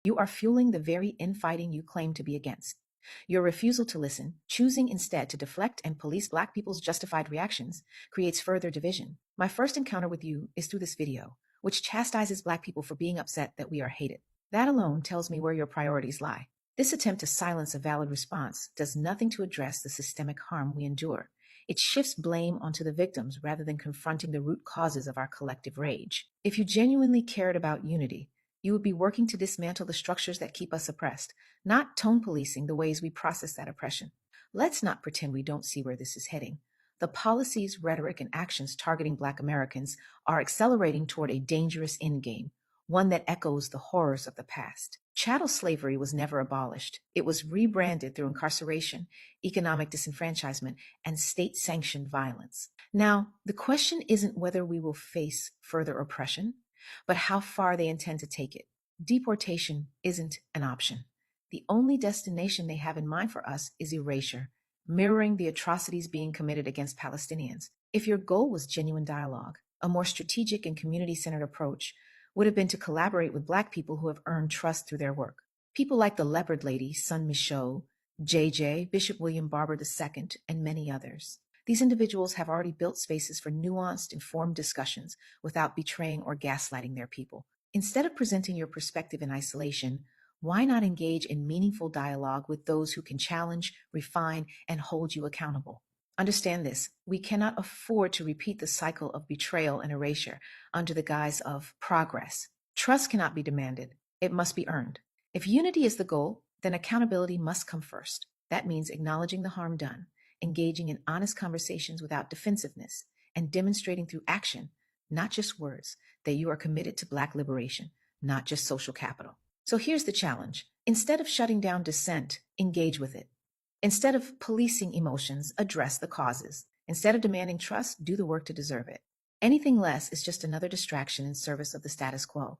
You are fueling the very infighting you claim to be against. Your refusal to listen, choosing instead to deflect and police Black people's justified reactions, creates further division. My first encounter with you is through this video, which chastises Black people for being upset that we are hated. That alone tells me where your priorities lie. This attempt to silence a valid response does nothing to address the systemic harm we endure. It shifts blame onto the victims rather than confronting the root causes of our collective rage. If you genuinely cared about unity, you would be working to dismantle the structures that keep us oppressed, not tone policing the ways we process that oppression. Let's not pretend we don't see where this is heading. The policies, rhetoric, and actions targeting Black Americans are accelerating toward a dangerous endgame, one that echoes the horrors of the past. Chattel slavery was never abolished. It was rebranded through incarceration, economic disenfranchisement, and state-sanctioned violence. Now, the question isn't whether we will face further oppression, but how far they intend to take it. Deportation isn't an option. The only destination they have in mind for us is erasure, mirroring the atrocities being committed against Palestinians. If your goal was genuine dialogue, a more strategic and community-centered approach would have been to collaborate with Black people who have earned trust through their work. People like the Leopard Lady, Sun Michaud, JJ, Bishop William Barber II, and many others. These individuals have already built spaces for nuanced, informed discussions without betraying or gaslighting their people. Instead of presenting your perspective in isolation, why not engage in meaningful dialogue with those who can challenge, refine, and hold you accountable? Understand this, we cannot afford to repeat the cycle of betrayal and erasure under the guise of progress. Trust cannot be demanded, it must be earned. If unity is the goal, then accountability must come first. That means acknowledging the harm done, engaging in honest conversations without defensiveness, and demonstrating through action, not just words, that you are committed to Black liberation, not just social capital. So here's the challenge. Instead of shutting down dissent, engage with it. Instead of policing emotions, address the causes. Instead of demanding trust, do the work to deserve it. Anything less is just another distraction in service of the status quo.